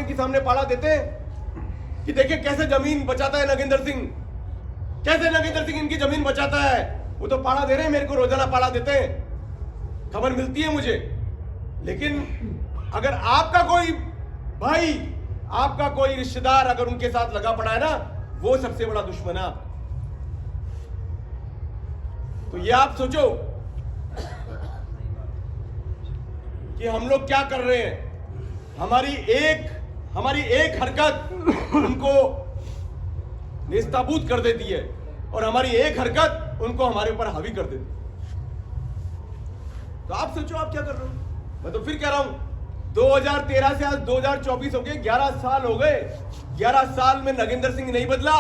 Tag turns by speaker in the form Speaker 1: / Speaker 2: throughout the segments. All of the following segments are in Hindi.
Speaker 1: के सामने पाला देते हैं कि देखिए कैसे जमीन बचाता है नगेंद्र सिंह, कैसे नगेंद्र सिंह इनकी जमीन बचाता है। वो तो पाला दे रहे हैं, मेरे को रोजाना पाला देते हैं, खबर मिलती है मुझे। लेकिन अगर आपका कोई भाई, आपका कोई रिश्तेदार अगर उनके साथ लगा पड़ा है ना, वो सबसे बड़ा दुश्मन है आपका। तो ये आप सोचो कि हम लोग क्या कर रहे हैं। हमारी एक हरकत उनको नेस्ताबूद कर देती है और हमारी एक हरकत उनको हमारे ऊपर हावी कर देती है। तो आप सोचो आप क्या कर रहे हो। मैं तो फिर कह रहा हूं 2013 से आज 2024 हो गए, 11 साल हो गए। 11 साल में नगेंद्र सिंह नहीं बदला,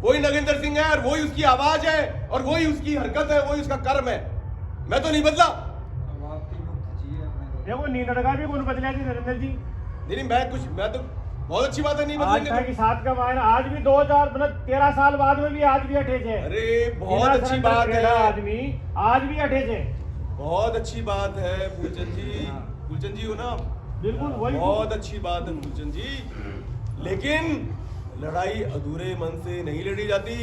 Speaker 1: वही नगेंद्र सिंह है और वही उसकी आवाज है और वही उसकी हरकत है, वही उसका कर्म है। मैं तो नहीं बदला।
Speaker 2: देखो नींदड़गा भी कौन बदला जी नरेंद्र जी।
Speaker 1: नहीं मैं तो बहुत अच्छी बात है, नहीं बदलेंगे।
Speaker 2: आज की साथ का मायना आज भी 2013 साल बाद में भी आज भी अटैच है।
Speaker 1: अरे बहुत अच्छी बात है,
Speaker 2: आदमी आज भी अटैच है।
Speaker 1: बहुत अच्छी बात है फूलचंद जी। फूलचंद जी हो ना,
Speaker 2: बिल्कुल वही
Speaker 1: बहुत अच्छी बात है फूलचंद जी। लेकिन लड़ाई अधूरे मन से नहीं लड़ी जाती।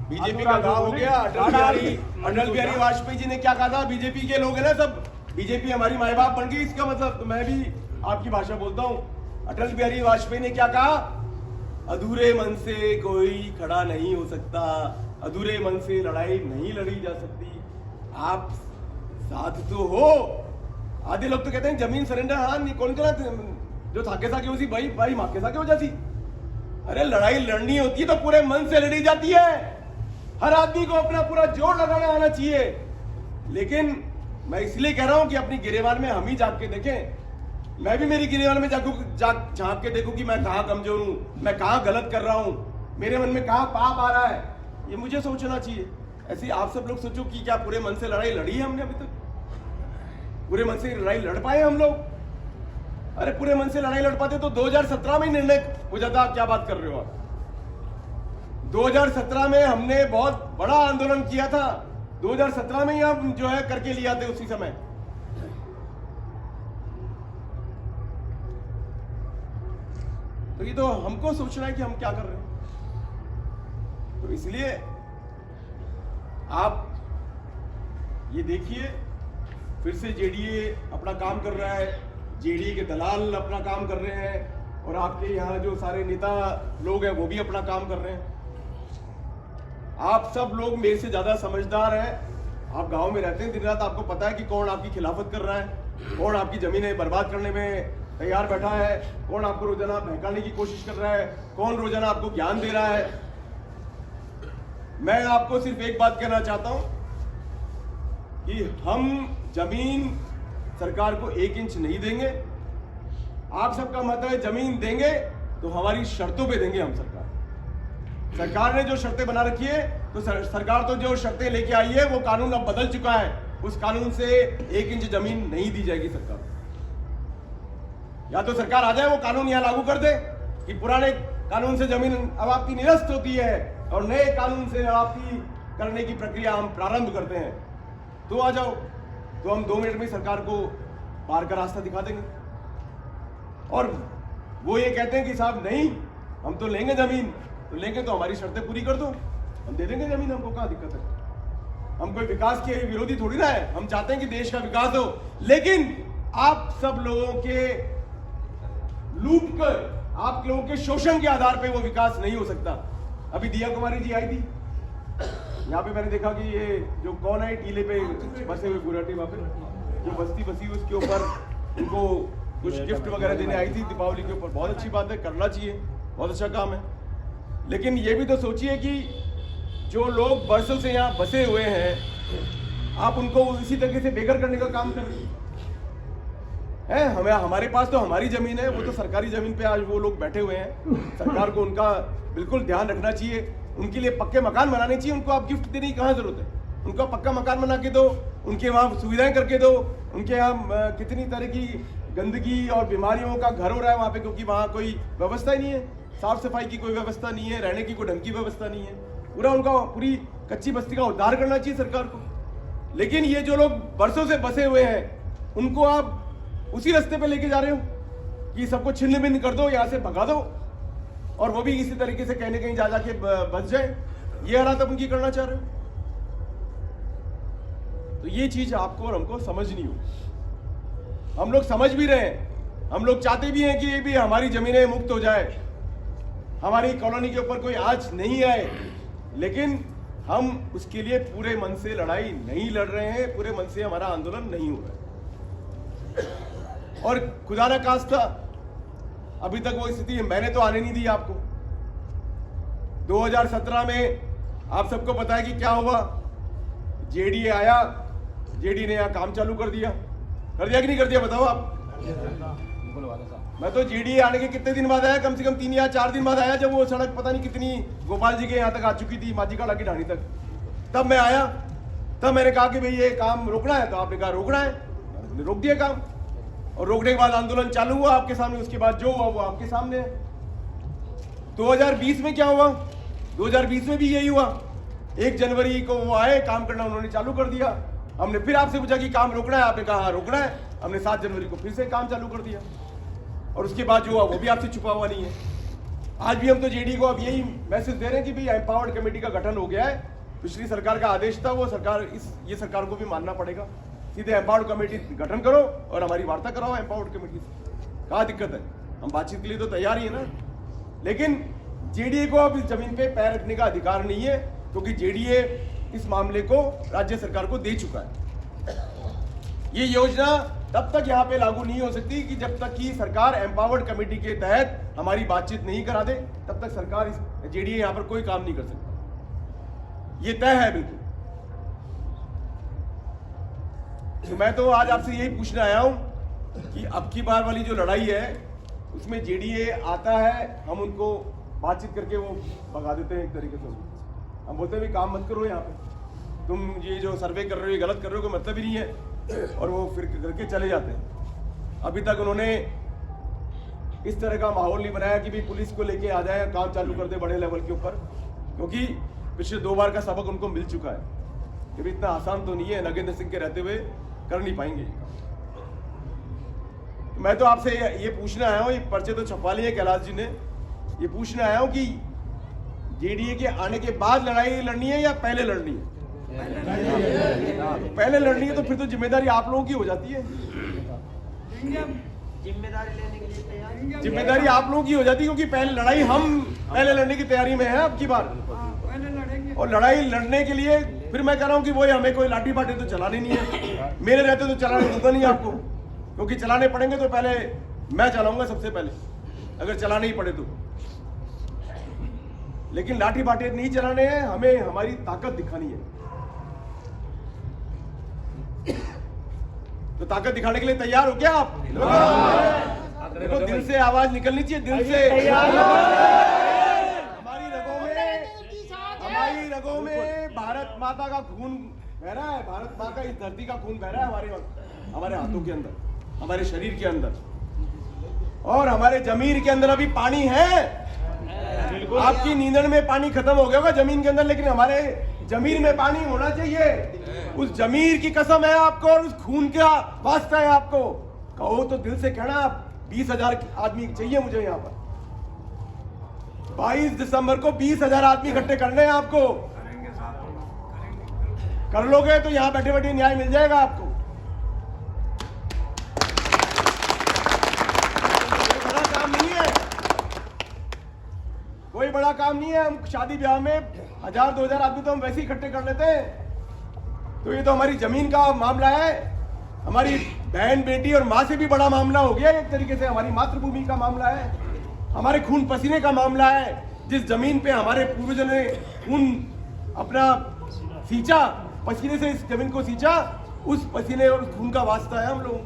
Speaker 1: बीजेपी का गांव हो गया। अटल बिहारी वाजपेयी जी ने क्या कहा था, बीजेपी के लोग हैं ना सब, बीजेपी हमारी माए बाप बन गई। इसका मतलब तो मैं भी आपकी भाषा बोलता हूं। अटल बिहारी वाजपेयी ने क्या कहा, अधूरे मन से कोई खड़ा नहीं हो सकता, अधूरे मन से लड़ाई नहीं लड़ी जा सकती। आप साथ तो हो। आधे लोग तो कहते हैं जमीन सरेंडर, हाँ नहीं कौन करा जो थाके साके उसी भाई माँ के साके हो जाती। अरे लड़ाई लड़नी होती है तो पूरे मन से लड़ी जाती है। हर आदमी को अपना पूरा जोर लगाना आना चाहिए। लेकिन मैं इसलिए कह रहा हूं कि अपनी गिरेबान में हम ही जाग के देखें। मैं भी मेरी गिरेबान में झांक के देखूं कि मैं कहां कमजोर हूं, मैं कहां गलत कर रहा हूं, मेरे मन में कहां पाप आ रहा है, ये मुझे सोचना चाहिए। ऐसे आप सब लोग सोचो कि क्या पूरे मन से लड़ाई लड़ी है हमने अभी तक? पूरे मन से लड़ाई लड़ पाए हम लोग? अरे पूरे मन से लड़ाई लड़ पाते तो 2017 में निर्णय हो जाता। आप क्या बात कर रहे हो आप? 2017 में हमने बहुत बड़ा आंदोलन किया था। 2017 में ही हम जो है करके लिया थे उसी समय। तो ये तो हमको सोचना है कि हम क्या कर रहे हैं। तो इसलिए आप ये देखिए, फिर से जेडीए अपना काम कर रहा है, जेडीए के दलाल अपना काम कर रहे हैं और आपके यहाँ जो सारे नेता लोग हैं वो भी अपना काम कर रहे हैं। आप सब लोग मेरे से ज्यादा समझदार हैं। आप गांव में रहते हैं दिन रात, आपको पता है कि कौन आपकी खिलाफत कर रहा है, कौन आपकी जमीनें बर्बाद करने में तैयार बैठा है, कौन आपको रोजाना बहकाने की कोशिश कर रहा है, कौन रोजाना आपको ज्ञान दे रहा है। मैं आपको सिर्फ एक बात कहना चाहता हूं कि हम जमीन सरकार को 1 इंच नहीं देंगे। आप सबका मत है जमीन देंगे तो हमारी शर्तों पे देंगे हम। सरकार ने जो शर्तें बना रखी है, तो सरकार तो जो शर्तें लेके आई है वो कानून अब बदल चुका है। उस कानून से 1 इंच जमीन नहीं दी जाएगी सरकार। या तो सरकार आ जाए वो कानून यहां लागू कर दे कि पुराने कानून से जमीन अवाप्ति निरस्त होती है और नए कानून से अवाप्ति करने की प्रक्रिया हम प्रारंभ करते हैं। तो आ जाओ, तो हम 2 मिनट में सरकार को पार का रास्ता दिखा देंगे। और वो ये कहते हैं कि साहब नहीं, हम तो लेंगे जमीन, तो लेंगे तो हमारी शर्तें पूरी कर दो, हम दे देंगे जमीन, हमको कहां दिक्कत है। हम कोई विकास के विरोधी थोड़ी ना है, हम चाहते हैं कि देश का विकास हो। लेकिन आप सब लोगों के लूट कर, आप लोगों के शोषण के आधार पे वो विकास नहीं हो सकता। अभी दिया कुमारी जी आई थी यहाँ पे, मैंने देखा कि ये जो कौन है टीले पे बसे हुए गुराटी वहां पे जो बस्ती बसी उसके ऊपर उनको कुछ गिफ्ट वगैरह देने आई थी दीपावली के ऊपर। बहुत अच्छी बात है, करना चाहिए, बहुत अच्छा काम है। लेकिन ये भी तो सोचिए कि जो लोग बरसों से यहाँ बसे हुए हैं, आप उनको इसी तरीके से बेघर करने का काम कर रहे हैं। हमारे पास तो हमारी जमीन है, वो तो सरकारी जमीन पे आज वो लोग बैठे हुए हैं। सरकार को उनका बिल्कुल ध्यान रखना चाहिए, उनके लिए पक्के मकान बनाने चाहिए। उनको आप गिफ्ट देने की कहाँ जरूरत है? उनका पक्का मकान बना के दो, उनके वहाँ सुविधाएं करके दो। उनके यहाँ कितनी तरह की गंदगी और बीमारियों का घर हो रहा है वहाँ पे, क्योंकि वहाँ कोई व्यवस्था ही नहीं है, साफ सफाई की कोई व्यवस्था नहीं है, रहने की कोई ढंग की व्यवस्था नहीं है। पूरा उनका पूरी कच्ची बस्ती का उद्धार करना चाहिए सरकार को। लेकिन ये जो लोग बरसों से बसे हुए हैं, उनको आप उसी रास्ते पे लेके जा रहे हो। कि सबको छिन्न भिन्न कर दो, यहाँ से भगा दो, और वो भी इसी तरीके से कहने कहीं जा जाके बच जाए। ये हालात उनकी करना चाह रहे हो, तो ये चीज आपको और हमको समझनी हो। हम लोग समझ भी रहे हैं, हम लोग चाहते भी हैं कि ये भी हमारी जमीनें मुक्त हो जाए, हमारी कॉलोनी के ऊपर कोई आंच नहीं आए, लेकिन हम उसके लिए पूरे मन से लड़ाई नहीं लड़ रहे हैं, पूरे मन से हमारा आंदोलन नहीं हो रहा है। और खुदा ना खास्ता अभी तक वो स्थिति मैंने तो आने नहीं दी आपको। 2017 में आप सबको पता है कि क्या हुआ, जेडीए आया, जेडी ने यहाँ काम चालू कर दिया कि नहीं कर दिया, बताओ आप। मैं तो जेडीए आने के कितने दिन बाद आया, कम से कम 3 या 4 दिन बाद आया, जब वो सड़क पता नहीं कितनी गोपाल जी के यहाँ तक आ चुकी थी, माझीकाड़ा की ढाणी तक, तब मैं आया। तब मैंने कहा कि भाई ये काम रोकना है, तो आपने कहा रोकना है, मैंने रोक दिया काम, और रोकने के बाद आंदोलन चालू हुआ आपके सामने। उसके बाद जो हुआ वो आपके सामने है। 2020 में क्या हुआ, 2020 में भी यही हुआ। 1 जनवरी को वो आए, काम करना उन्होंने चालू कर दिया। हमने फिर आपसे पूछा कि काम रोकना है, आपने कहा हाँ रोकना है। हमने 7 जनवरी को फिर से काम चालू कर दिया, और उसके बाद जो हुआ वो भी आपसे छुपा हुआ नहीं है। आज भी हम तो जेडी को अब यही मैसेज दे रहे हैं कि भाई एम्पावर्ड कमेटी का गठन हो गया है। पिछली सरकार का आदेश था, वो सरकार ये सरकार को भी मानना पड़ेगा। सीधे एम्पावर्ड कमेटी गठन करो और हमारी वार्ता कराओ एम्पावर्ड कमेटी से। कहाँ दिक्कत है, हम बातचीत के लिए तो तैयार ही है ना। लेकिन जेडीए को अब इस जमीन पे पैर रखने का अधिकार नहीं है, क्योंकि जेडीए इस मामले को राज्य सरकार को दे चुका है। ये योजना तब तक यहाँ पे लागू नहीं हो सकती कि जब तक कि सरकार एम्पावर्ड कमेटी के तहत हमारी बातचीत नहीं करा दे, तब तक सरकार इस जेडीए यहाँ पर कोई काम नहीं कर सकता। ये तय है बिल्कुल। तो मैं तो आज आपसे यही पूछने आया हूं कि अब की बार वाली जो लड़ाई है उसमें जेडीए आता है, हम उनको बातचीत करके वो भगा देते हैं एक तरीके से। हम बोलते हैं भी काम मत करो, यहाँ पे तुम ये जो सर्वे कर रहे हो ये गलत कर रहे हो, कोई मतलब ही नहीं है, और वो फिर करके चले जाते हैं। अभी तक उन्होंने इस तरह का माहौल नहीं बनाया कि भी पुलिस को लेके आ जाए, काम चालू कर दे बड़े लेवल के ऊपर, क्योंकि पिछले 2 बार का सबक उनको मिल चुका है कि भी इतना आसान तो नहीं है, नगेंद्र सिंह के रहते हुए कर नहीं पाएंगे। मैं तो आपसे ये पूछने आया हूँ, ये पर्चे तो छपवा लिए कैलाश जी ने, ये पूछने आया हूँ कि जेडीए के आने के बाद लड़ाई लड़नी है या पहले लड़नी है? पहले लड़नी है तो फिर तो जिम्मेदारी आप लोगों की हो जाती है।
Speaker 3: जिम्मेदारी लेने के लिए तैयार,
Speaker 1: जिम्मेदारी आप लोगों की हो जाती है, क्योंकि पहले लड़ाई हम पहले लड़ने की तैयारी में है अब की बार। और लड़ाई लड़ने के लिए फिर मैं कह रहा हूँ कि वो हमें कोई लाठी बाटे तो चलानी नहीं है। मेरे रहते तो चलाने दूंगा नहीं आपको, क्योंकि चलाने पड़ेंगे तो पहले मैं चलाऊंगा सबसे पहले, अगर चलाने ही पड़े तो। लेकिन लाठी बाटे नहीं चलाने हैं, हमें हमारी ताकत दिखानी है। तो ताकत दिखाने के लिए तैयार हो क्या आप? देखो दिल से आवाज निकलनी चाहिए, दिल से। हमारी रगों में भारत माता का खून बह रहा है, भारत माँ का इस धरती का खून बह रहा है हमारे हाथों के अंदर, हमारे शरीर के अंदर, और हमारे जमीन के अंदर अभी पानी है। आपकी नींदड़ में पानी खत्म हो गया होगा जमीन के अंदर, लेकिन हमारे जमीन में पानी होना चाहिए। उस जमीन की कसम है आपको, और उस खून का वास्ता है आपको। कहो तो दिल से कहना, 20,000 आदमी चाहिए मुझे यहाँ पर। 22 दिसंबर को 20,000 आदमी इकट्ठे करने हैं आपको। कर लोगे तो यहाँ बैठे बैठे न्याय मिल जाएगा आपको। बड़ा काम नहीं है, कोई बड़ा काम नहीं है। हम शादी ब्याह में 1,000-2,000 आदमी तो हम वैसे ही इकट्ठे कर लेते हैं। तो ये तो हमारी जमीन का मामला है, हमारी बहन बेटी और माँ से भी बड़ा मामला हो गया एक तरीके से। हमारी मातृभूमि का मामला है, हमारे खून पसीने का मामला है। जिस जमीन पे हमारे पूर्वजों ने खून अपना सींचा, पसीने से इस जमीन को सींचा, उस पसीने और खून का वास्ता है हम लोग।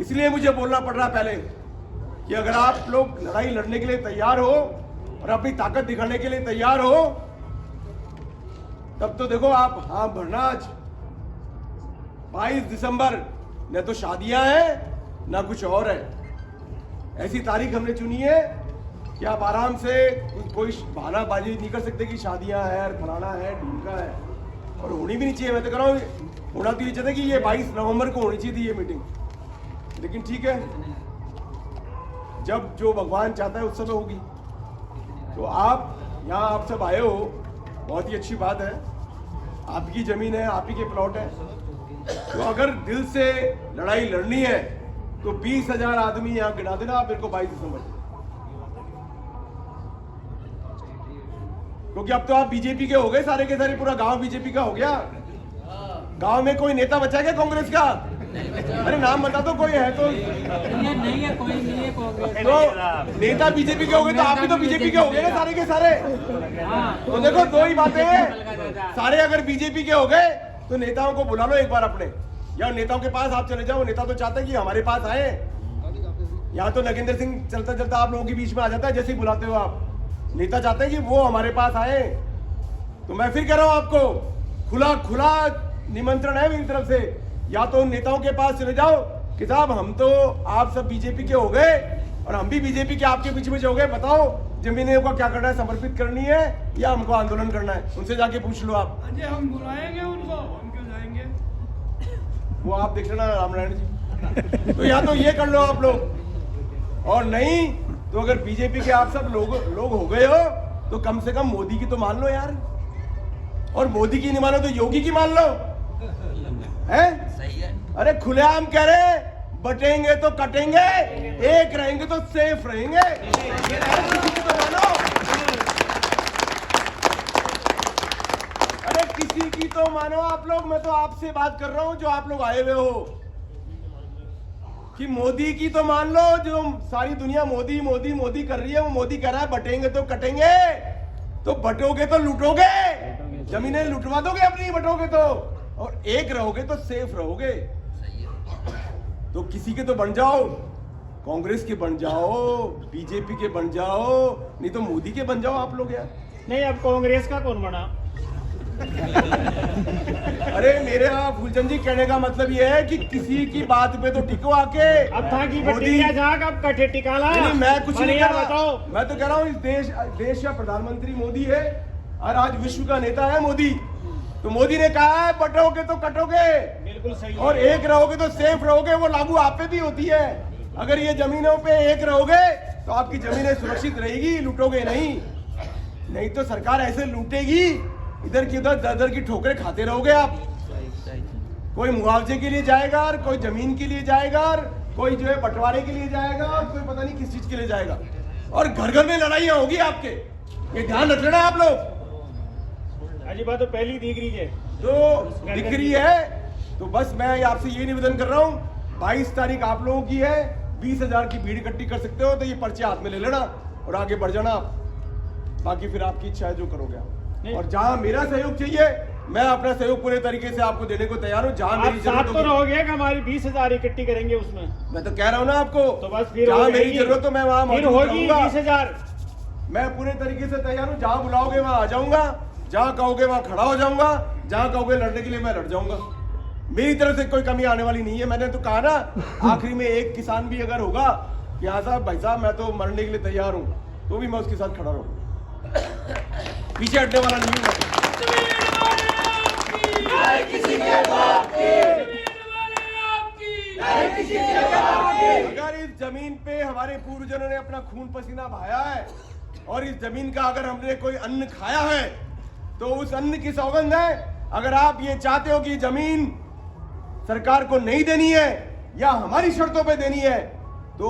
Speaker 1: इसलिए मुझे बोलना पड़ रहा पहले कि अगर आप लोग लड़ाई लड़ने के लिए तैयार हो और अपनी ताकत दिखाने के लिए तैयार हो, तब तो देखो आप हाँ भरना। आज 22 दिसंबर न तो शादियां हैं ना कुछ और है। ऐसी तारीख हमने चुनी है कि आप आराम से कोई बहानाबाजी नहीं कर सकते कि शादियां हैं, फलाना है, ढूंढना है, और होनी भी नहीं चाहिए। मैं तो कह रहा हूँ होना तो ये चाहिए कि ये 22 नवंबर को होनी चाहिए थी ये मीटिंग। लेकिन ठीक है, जब जो भगवान चाहता है उस समय होगी। तो आप यहाँ आप सब आए हो, बहुत ही अच्छी बात है। आपकी जमीन है, आप ही के प्लॉट है। तो अगर दिल से लड़ाई लड़नी है तो 20,000 आदमी यहाँ गिना देना आप मेरे को 22 दिसंबर, क्योंकि अब तो आप बीजेपी के हो गए सारे के सारे, पूरा गांव बीजेपी का हो गया। गांव में कोई नेता बचा क्या कांग्रेस का? अरे नाम बता दो, कोई है तो?
Speaker 3: नहीं है, कोई नहीं है कांग्रेस।
Speaker 1: तो नेता बीजेपी के हो गए तो आप भी तो बीजेपी के हो गए ना सारे के सारे। तो देखो दो ही बातें हैं, सारे अगर बीजेपी के हो गए तो नेताओं को बुला लो एक बार अपने, या नेताओं के पास आप चले जाओ। नेता तो चाहते हैं कि हमारे पास आए। यहाँ तो नगेंद्र सिंह चलता चलता आप लोगों के बीच में आ जाता है जैसे ही बुलाते हो आप। नेता चाहते हैं कि वो हमारे पास आए। तो मैं फिर कह रहा हूं आपको, खुला खुला निमंत्रण है मेरी तरफ से, या तो नेताओं के पास चले जाओ कि साहब हम तो आप सब बीजेपी के हो गए और हम भी बीजेपी के आपके बीच में हो गए, बताओ जमीनें का क्या करना है, समर्पित करनी है या हमको आंदोलन करना है? उनसे जाके पूछ लो आप।
Speaker 4: हम बुलाएंगे उनको, हम क्यों जाएंगे?
Speaker 1: वो आप देख लेना रामनारायण जी। तो या तो ये कर लो आप लोग, और नहीं तो अगर बीजेपी के आप सब लोग हो गए हो तो कम से कम मोदी की तो मान लो यार, और मोदी की नहीं मानो तो योगी की मान लो, है?
Speaker 3: सही है।
Speaker 1: अरे खुलेआम कह रहे, बटेंगे तो कटेंगे, एक रहेंगे तो सेफ रहेंगे। किसी की तो मानो, अरे किसी की तो मानो आप लोग। मैं तो आपसे बात कर रहा हूं जो आप लोग आए हुए हो, कि मोदी की तो मान लो। जो सारी दुनिया मोदी मोदी मोदी कर रही है, वो मोदी कह रहा है बटेंगे तो कटेंगे। तो बटोगे तो लूटोगे, जमीनें लुटवा दोगे अपनी, बटोगे तो, और एक रहोगे तो सेफ रहोगे। तो किसी के तो बन जाओ, कांग्रेस के बन जाओ, बीजेपी के बन जाओ, नहीं तो मोदी के बन जाओ आप लोग यार।
Speaker 2: नहीं, अब कांग्रेस का कौन बना?
Speaker 1: अरे मेरे फूलचंद जी कहने का मतलब ये है कि किसी की बात पे तो टिको आके।
Speaker 2: अब था कि बटिया जाग, अब कटे टिकाला।
Speaker 1: नहीं, मैं कुछ नहीं कह रहा,
Speaker 2: बताओ।
Speaker 1: मैं तो कह रहा हूँ इस देश का प्रधानमंत्री मोदी है और आज विश्व का नेता है मोदी। तो मोदी ने कहा है बटोगे तो कटोगे,
Speaker 2: बिल्कुल सही है।
Speaker 1: और एक रहोगे तो सेफ रहोगे। वो लागू आप पे भी होती है। अगर ये जमीनों पे एक रहोगे तो आपकी जमीनें सुरक्षित रहेगी, लूटोगे नहीं तो सरकार ऐसे लूटेगी, इधर की उधर दर की ठोकरें खाते रहोगे आप। कोई मुआवजे के लिए जाएगा और कोई जमीन के लिए जाएगा और कोई जो है बंटवारे के लिए जाएगा और कोई पता नहीं किस चीज के लिए जाएगा, और घर घर में लड़ाइयां होगी आपके। ये ध्यान रख लेना आप लोग।
Speaker 2: अजी बात तो पहली दिख रही है,
Speaker 1: तो दिख रही है। तो बस मैं आपसे ये निवेदन कर रहा हूँ, 22 तारीख आप लोगों की है। 20,000 की भीड़ इकट्ठी कर सकते हो तो ये पर्चे हाथ में ले लेना और आगे बढ़ जाना आप। बाकी फिर आपकी इच्छा है जो करोगे आप। और जहां मेरा सहयोग चाहिए मैं अपना सहयोग पूरे तरीके से आपको देने को तैयार हूं। जहां मेरी जरूरत
Speaker 2: तो रहोगे कि हमारी 20,000 इकट्ठी करेंगे उसमें?
Speaker 1: मैं तो कह रहा हूं ना आपको,
Speaker 2: तो बस फिर
Speaker 1: जहां मेरी जरूरत हो मैं वहां
Speaker 2: फिर होगी 20,000।
Speaker 1: मैं पूरे तरीके से तैयार हूं। जहां बुलाओगे वहां आ जाऊंगा, जहां कहोगे वहां खड़ा हो जाऊंगा, जहां कहोगे लड़ने के लिए मैं लड़ जाऊंगा। मेरी तरफ से कोई कमी आने वाली नहीं है। मैंने तो कहा ना, आखिरी में एक किसान भी अगर होगा कि हाँ साहब भाई साहब मैं तो मरने के लिए तैयार हूं, तो भी मैं उसके साथ खड़ा रहूंगा, पीछे हटने वाला नहीं हूं। अगर इस जमीन पे हमारे पूर्वजों ने अपना खून पसीना बहाया है और इस जमीन का अगर हमने कोई अन्न खाया है तो उस अन्न की सौगंध है। अगर आप ये चाहते हो कि जमीन सरकार को नहीं देनी है या हमारी शर्तों पे देनी है तो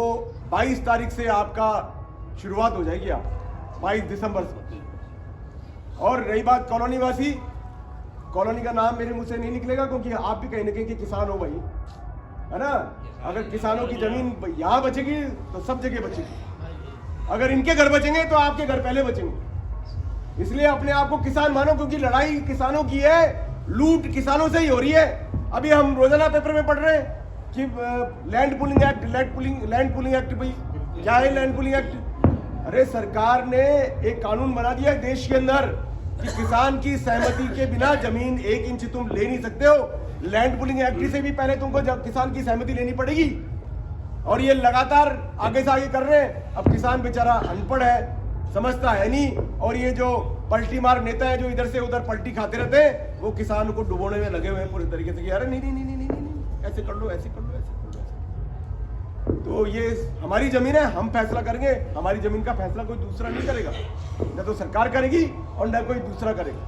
Speaker 1: 22 तारीख से आपका शुरुआत हो जाएगी, आप 22 दिसंबर से। और रही बात कॉलोनी वासी, कॉलोनी का नाम मेरे मुंह से नहीं निकलेगा क्योंकि आप भी कहीं ना कहीं के किसान हो भाई, है ना। अगर किसानों की जमीन यहाँ बचेगी तो सब जगह बचेगी। अगर इनके घर बचेंगे तो आपके घर पहले बचेंगे। इसलिए अपने आप को किसान मानो, क्योंकि लड़ाई किसानों की है, लूट किसानों से ही हो रही है। अभी हम रोजाना पेपर में पढ़ रहे हैं कि लैंड पुलिंग एक्ट भाई क्या है लैंड पुलिंग एक्ट? अरे सरकार ने एक कानून बना दिया है देश के अंदर कि किसान की सहमति के बिना जमीन 1 इंच तुम ले नहीं सकते हो। लैंड पुलिंग एक्ट से भी पहले तुमको जब किसान की सहमति लेनी पड़ेगी, और ये लगातार आगे से आगे कर रहे हैं। अब किसान बेचारा अनपढ़ है, समझता है नहीं, और ये जो पलटी मार नेता है जो इधर से उधर पलटी खाते रहते हैं, वो किसान को डुबोने में लगे हुए हैं पूरे तरीके से कि अरे नहीं, ऐसे कर लो, ऐसे कर लो, ऐसे कर लो, तो ये हमारी जमीन है, हम फैसला करेंगे। हमारी जमीन का फैसला कोई दूसरा नहीं करेगा, न तो सरकार करेगी और न कोई दूसरा करेगा।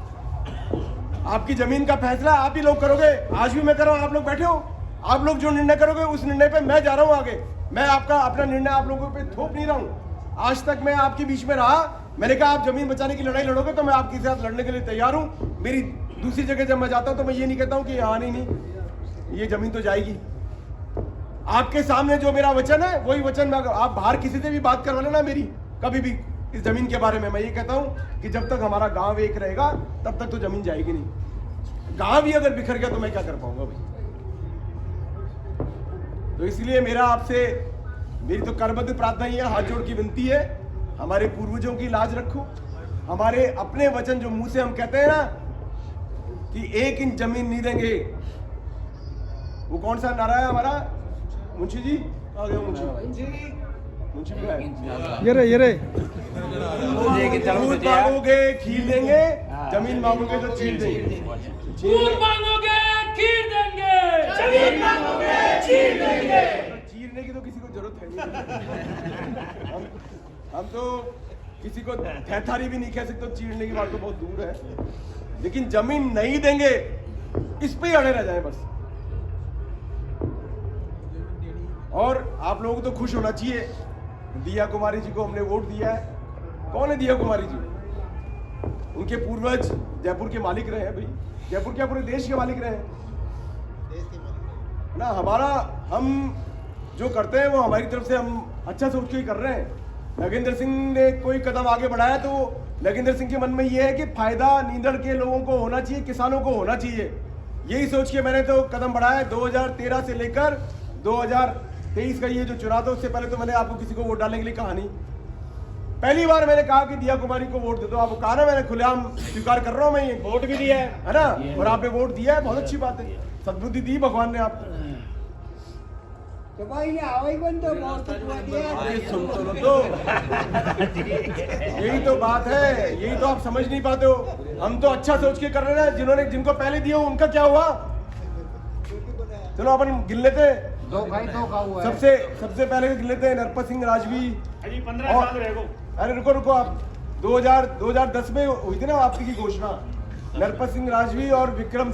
Speaker 1: आपकी जमीन का फैसला आप ही लोग करोगे। आज भी मैं कर रहा हूँ, आप लोग बैठे हो। आप लोग जो निर्णय करोगे उस निर्णय पे मैं जा रहा हूँ आगे। मैं आपका अपना निर्णय आप लोगों पे थोप नहीं रहा हूँ। आज तक मैं आपके बीच में रहा, मैंने कहा आप जमीन बचाने की लड़ाई लड़ोगे तो मैं आपके साथ लड़ने के लिए तैयार हूँ। मेरी दूसरी जगह जब मैं जाता हूँ तो मैं ये नहीं कहता हूँ कि हाँ नहीं, ये जमीन तो जाएगी। आपके सामने जो मेरा वचन है वही वचन मैं, आप बाहर किसी से भी बात करवा लेना मेरी कभी भी इस जमीन के बारे में, मैं ये कहता हूं कि जब तक हमारा गांव एक रहेगा तब तक तो जमीन जाएगी नहीं। गांव भी अगर बिखर गया तो मैं क्या कर पाऊंगा भाई। तो इसलिए मेरा आपसे, मेरी तो करबद्ध प्रार्थना ही है, हाथ जोड़ की विनती है, हमारे पूर्वजों की लाज रखो। हमारे अपने वचन जो मुंह से हम कहते हैं ना कि 1 इंच जमीन नहीं देंगे, वो कौन सा नारा है हमारा? मुंशी जी आ गए, मुंशी
Speaker 5: ये रे
Speaker 1: दूध मांगोगे खीर देंगे, जमीन मांगोगे तो चीर देंगे।
Speaker 4: दूध मांगोगे खीर देंगे, जमीन मांगोगे चीर देंगे।
Speaker 1: चीरने की तो किसी को जरूरत है नहीं। हम तो किसी को थैथारी भी नहीं कह सकते, चीरने की बात तो बहुत दूर है। लेकिन जमीन नहीं देंगे, इस पे ही अड़े रह जाए बस। और आप लोगों को तो खुश होना चाहिए, दिया कुमारी जी को हमने वोट दिया है। कौन है दिया कुमारी जी? उनके पूर्वज जयपुर के मालिक रहे हैं भाई, जयपुर क्या पूरे देश के मालिक रहे हैं ना। हमारा, हम जो करते हैं वो हमारी तरफ से हम अच्छा सोच के ही कर रहे हैं। नगेंद्र सिंह ने कोई कदम आगे बढ़ाया तो नगेंद्र सिंह के मन में ये है कि फायदा नींदड़ के लोगों को होना चाहिए, किसानों को होना चाहिए। यही सोच के मैंने तो कदम बढ़ाया। 2013 से लेकर 2023 का ये जो चुनाव था उससे पहले तो मैंने आपको किसी को वोट डालने के लिए कहा नहीं। पहली बार मैंने कहा कि दिया कुमारी को वोट दे दो। आपको कहा ना, मैंने खुलेआम स्वीकार कर रहा हूं, मैं ये
Speaker 2: वोट भी दिया
Speaker 1: है ना, और आपने वोट दिया है, बहुत अच्छी बात है। सद्बुद्धि दी भगवान ने आपको।
Speaker 5: तो भाई ने आवाज बंद तो बहुत
Speaker 1: अरे सुन तो यही तो बात है, यही तो आप समझ नहीं पाते हो। हम तो अच्छा सोच के कर रहे हैं, जिन्होंने जिनको पहले दिया उनका क्या हुआ? चलो अपन गिन लेते हैं।
Speaker 5: दो का हुआ है।
Speaker 1: सबसे पहले गिन लेते हैं नरपत सिंह राजवी।
Speaker 2: अजी 15 साल रह गो।
Speaker 1: अरे रुको आप, 2010 में हुई थी ना आपकी की घोषणा। नरपत सिंह राजवी और विक्रम